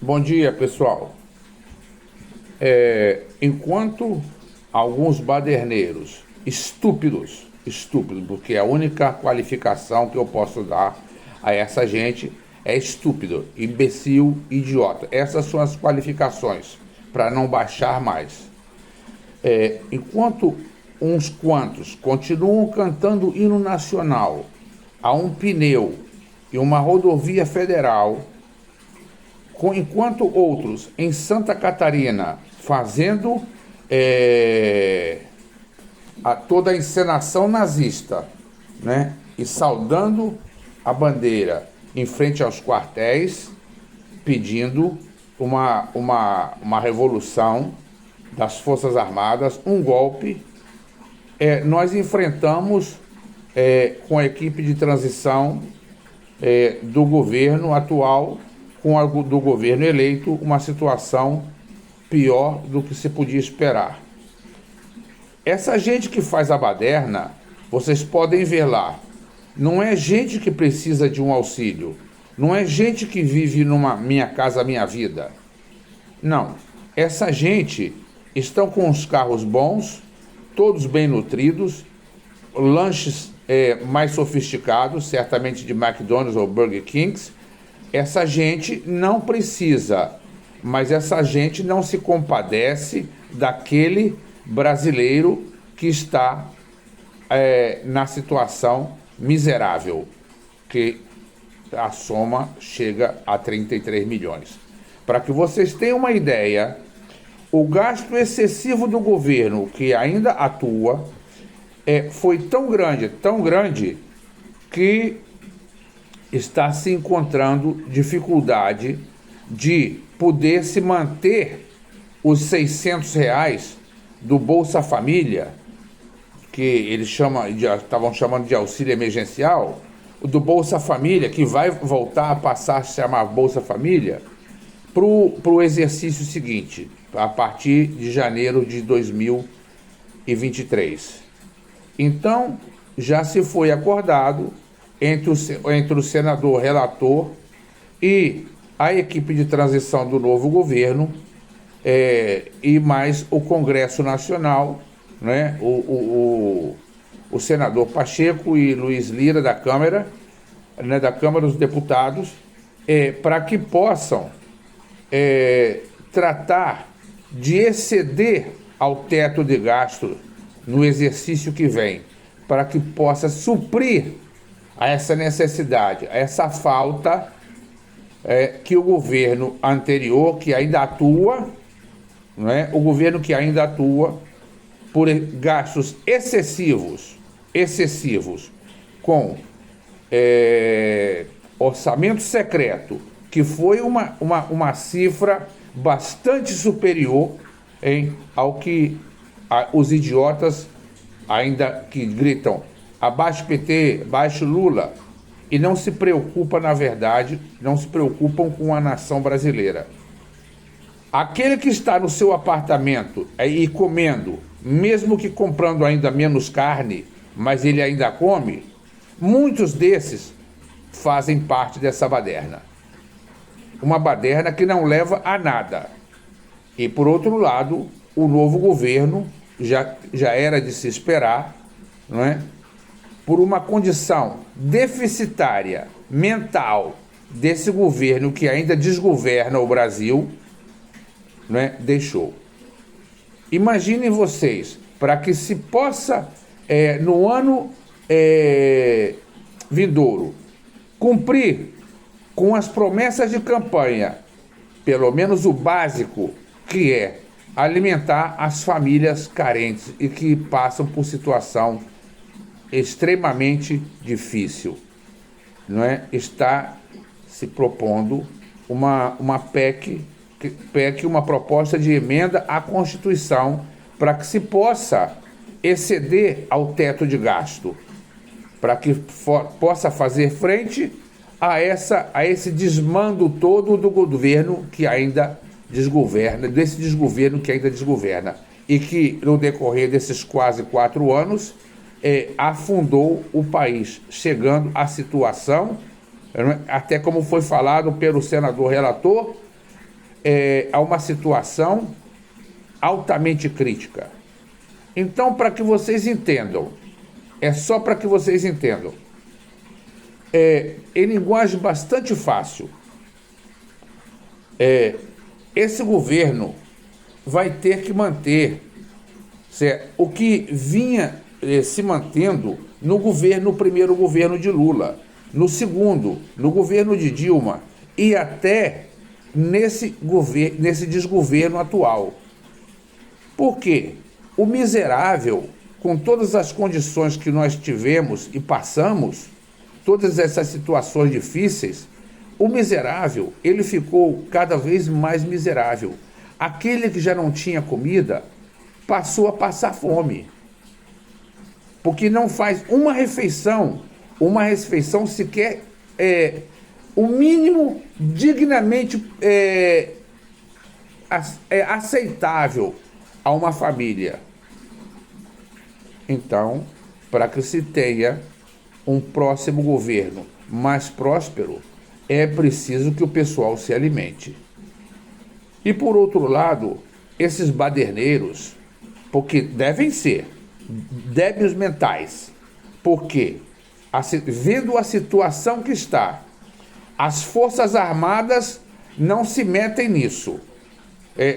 Bom dia, pessoal. Enquanto alguns baderneiros estúpidos, porque a única qualificação que eu posso dar a essa gente é estúpido, imbecil, idiota. Essas são as qualificações para não baixar mais. Enquanto uns quantos continuam cantando hino nacional a um pneu e uma rodovia federal, enquanto outros em Santa Catarina fazendo toda a encenação nazista, né, e saudando a bandeira em frente aos quartéis, pedindo uma revolução das Forças Armadas, um golpe, nós enfrentamos com a equipe de transição do governo atual, com a do governo eleito, uma situação pior do que se podia esperar. Essa gente que faz a baderna, vocês podem ver lá, não é gente que precisa de um auxílio, não é gente que vive numa Minha Casa Minha Vida. Não, essa gente estão com os carros bons, todos bem nutridos, lanches mais sofisticados, certamente de McDonald's ou Burger Kings. Essa gente não precisa, mas essa gente não se compadece daquele brasileiro que está na situação miserável, que a soma chega a 33 milhões. Para que vocês tenham uma ideia, o gasto excessivo do governo, que ainda atua, foi tão grande, que está se encontrando dificuldade de poder se manter os R$ 600 do Bolsa Família, que eles estavam chamando de auxílio emergencial, o do Bolsa Família, que vai voltar a passar a se chamar Bolsa Família, para o exercício seguinte, a partir de janeiro de 2023. Então, já se foi acordado entre o senador relator e a equipe de transição do novo governo, e mais o Congresso Nacional, né, o senador Pacheco e Luiz Lira da Câmara, né, da Câmara dos Deputados, para que possam tratar de exceder ao teto de gasto no exercício que vem, para que possa suprir a essa necessidade, a essa falta que o governo anterior, que ainda atua, não é? O governo que ainda atua por gastos excessivos com orçamento secreto, que foi uma cifra bastante superior ao que os idiotas ainda que gritam abaixo PT, abaixo Lula, e não se preocupa, na verdade, não se preocupam com a nação brasileira. Aquele que está no seu apartamento e comendo, mesmo que comprando ainda menos carne, mas ele ainda come, muitos desses fazem parte dessa baderna. Uma baderna que não leva a nada. E, por outro lado, o novo governo já era de se esperar, não é? Por uma condição deficitária mental desse governo que ainda desgoverna o Brasil, não é? Deixou. Imaginem vocês, para que se possa, no ano vindouro, cumprir com as promessas de campanha, pelo menos o básico, que é alimentar as famílias carentes e que passam por situação extremamente difícil, não é? Está se propondo uma PEC, uma proposta de emenda à Constituição, para que se possa exceder ao teto de gasto, para que possa fazer frente a esse desmando todo do governo que ainda desgoverna, desse desgoverno que ainda desgoverna, e que no decorrer desses quase 4 anos afundou o país, chegando à situação, até como foi falado pelo senador relator, a uma situação altamente crítica. Então, para que vocês entendam, é só para que vocês entendam, em linguagem bastante fácil, esse governo vai ter que manter, certo, o que vinha se mantendo no primeiro governo de Lula, no segundo, no governo de Dilma e até nesse desgoverno atual. Por quê? O miserável, com todas as condições que nós tivemos e passamos, todas essas situações difíceis, o miserável, ele ficou cada vez mais miserável. Aquele que já não tinha comida, passou a passar fome. Porque não faz uma refeição sequer, o mínimo dignamente aceitável a uma família. Então, para que se tenha um próximo governo mais próspero, é preciso que o pessoal se alimente. E por outro lado, esses baderneiros, porque devem ser débeis mentais, porque vendo a situação que está, as Forças Armadas não se metem nisso,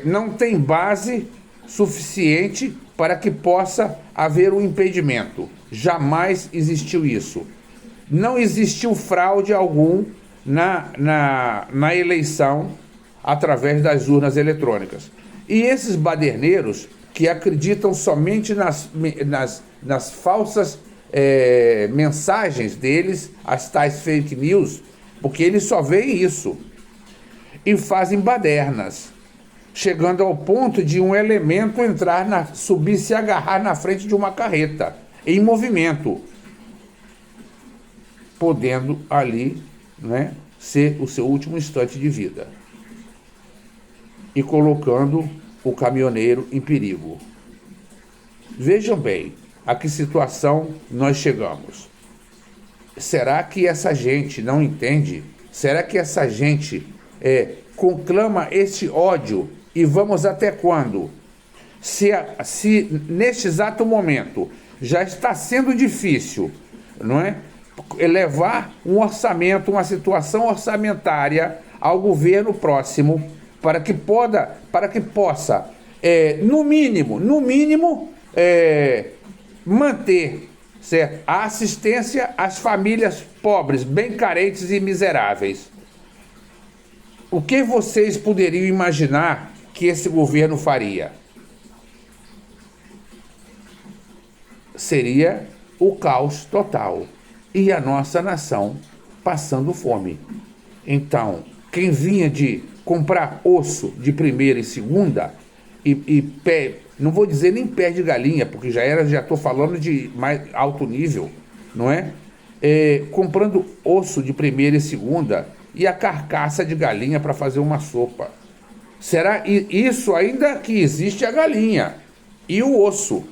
não tem base suficiente para que possa haver um impedimento. Jamais existiu isso. Não existiu fraude algum na eleição através das urnas eletrônicas. E esses baderneiros que acreditam somente nas falsas mensagens deles, as tais fake news, porque eles só veem isso e fazem badernas, chegando ao ponto de um elemento subir, se agarrar na frente de uma carreta, em movimento, podendo ali, né, ser o seu último instante de vida, e colocando o caminhoneiro em perigo. Vejam bem a que situação nós chegamos. Será que essa gente não entende? Será que essa gente conclama esse ódio? E vamos até quando? Se neste exato momento já está sendo difícil, não é? Elevar um orçamento, uma situação orçamentária ao governo próximo, para que possa, no mínimo, manter, certo, a assistência às famílias pobres, bem carentes e miseráveis. O que vocês poderiam imaginar que esse governo faria? Seria o caos total e a nossa nação passando fome. Então, quem vinha de comprar osso de primeira e segunda e pé, não vou dizer nem pé de galinha, porque já estou falando de mais alto nível, não é? Comprando osso de primeira e segunda e a carcaça de galinha para fazer uma sopa. Será isso ainda que existe a galinha e o osso?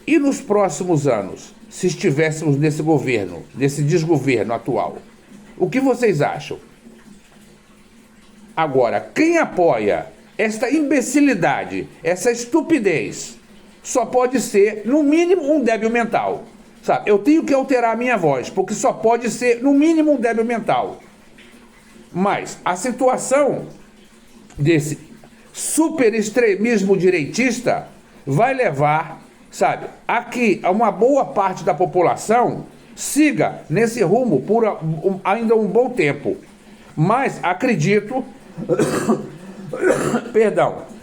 E nos próximos anos, se estivéssemos nesse governo, nesse desgoverno atual, o que vocês acham? Agora, quem apoia esta imbecilidade, essa estupidez, só pode ser, no mínimo, um débil mental. Sabe? Eu tenho que alterar a minha voz, porque só pode ser, no mínimo, um débil mental. Mas a situação desse super extremismo direitista vai levar, sabe, a que uma boa parte da população siga nesse rumo por ainda um bom tempo. Mas acredito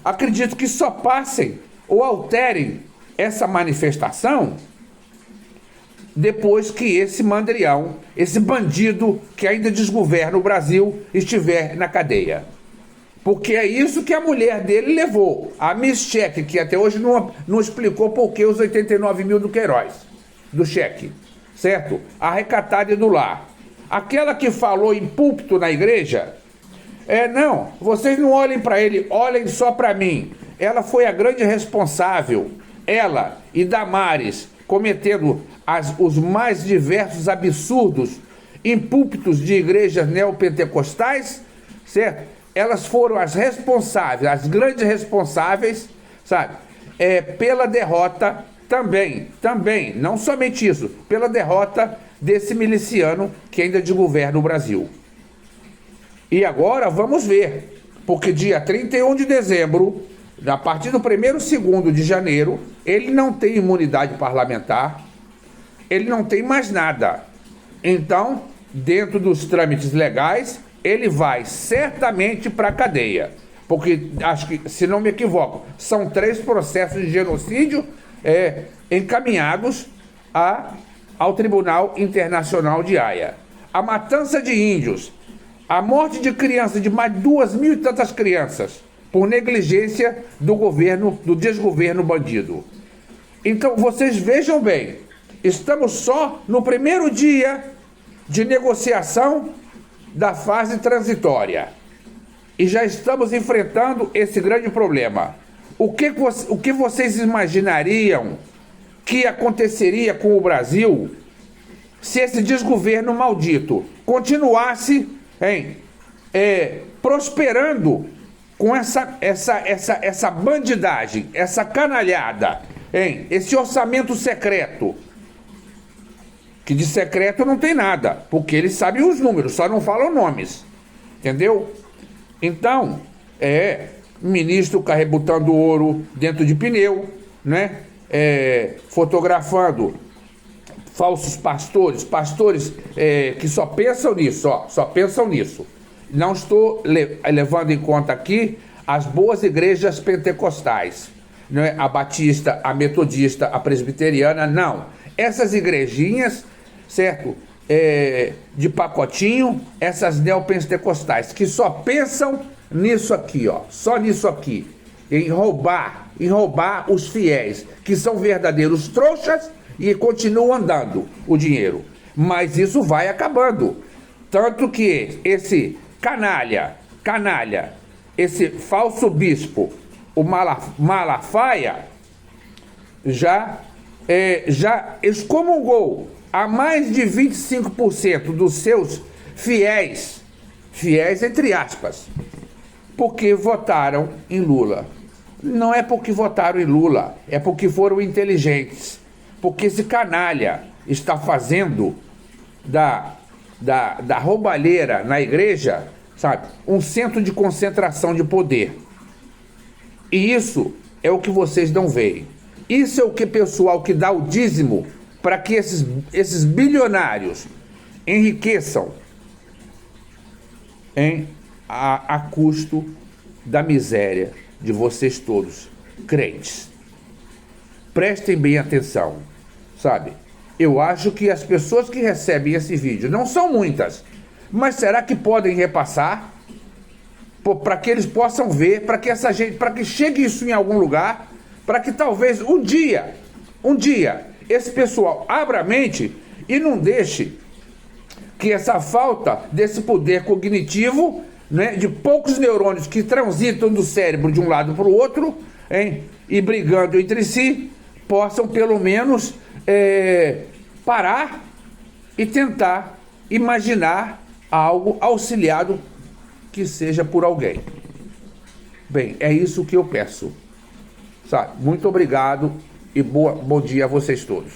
acredito que só passem ou alterem essa manifestação depois que esse mandrião, esse bandido que ainda desgoverna o Brasil, estiver na cadeia. Porque é isso que a mulher dele levou. A Miss Cheque, que até hoje não explicou por que os 89 mil do Queiroz, do cheque, certo? A recatada do lar. Aquela que falou em púlpito na igreja, não, vocês não olhem para ele, olhem só para mim. Ela foi a grande responsável, ela e Damares, cometendo os mais diversos absurdos em púlpitos de igrejas neopentecostais, certo? Elas foram as responsáveis, as grandes responsáveis, sabe? Pela derrota também, não somente isso, pela derrota desse miliciano que ainda desgoverna o Brasil. E agora vamos ver, porque dia 31 de dezembro, a partir do 1º, 2º de janeiro, ele não tem imunidade parlamentar, ele não tem mais nada. Então, dentro dos trâmites legais, ele vai certamente para a cadeia. Porque, acho que, se não me equivoco, são 3 processos de genocídio encaminhados ao Tribunal Internacional de Haia. A matança de índios, a morte de crianças, de mais de 2.000 e tantas crianças, por negligência do governo, do desgoverno bandido. Então, vocês vejam bem, estamos só no 1º dia de negociação da fase transitória. E já estamos enfrentando esse grande problema. O que vocês imaginariam que aconteceria com o Brasil se esse desgoverno maldito continuasse prosperando com essa bandidagem, essa canalhada, esse orçamento secreto? Que de secreto não tem nada, porque eles sabem os números, só não falam nomes, entendeu? Então, ministro carrebutando ouro dentro de pneu, né? Fotografando falsos pastores que só pensam nisso, só pensam nisso. Não estou levando em conta aqui as boas igrejas pentecostais, né? A batista, a metodista, a presbiteriana, não. Essas igrejinhas, certo? De pacotinho, essas neopentecostais, que só pensam nisso aqui, só nisso aqui, em roubar os fiéis, que são verdadeiros trouxas e continuam dando o dinheiro. Mas isso vai acabando. Tanto que esse canalha, esse falso bispo, o Malafaia, já excomungou a mais de 25% dos seus fiéis entre aspas, porque votaram em Lula. Não é porque votaram em Lula, é porque foram inteligentes. Porque esse canalha está fazendo da roubalheira na igreja, sabe, um centro de concentração de poder. E isso é o que vocês não veem. Isso é o que o pessoal que dá o dízimo para que esses bilionários enriqueçam a custo da miséria de vocês todos, crentes. Prestem bem atenção, sabe? Eu acho que as pessoas que recebem esse vídeo, não são muitas, mas será que podem repassar? Para que eles possam ver, para que essa gente, para que chegue isso em algum lugar, para que talvez um dia, esse pessoal abra a mente e não deixe que essa falta desse poder cognitivo, né, de poucos neurônios que transitam do cérebro de um lado para o outro, e brigando entre si, possam pelo menos parar e tentar imaginar algo auxiliado que seja por alguém. Bem, é isso que eu peço, sabe? Muito obrigado e bom dia a vocês todos.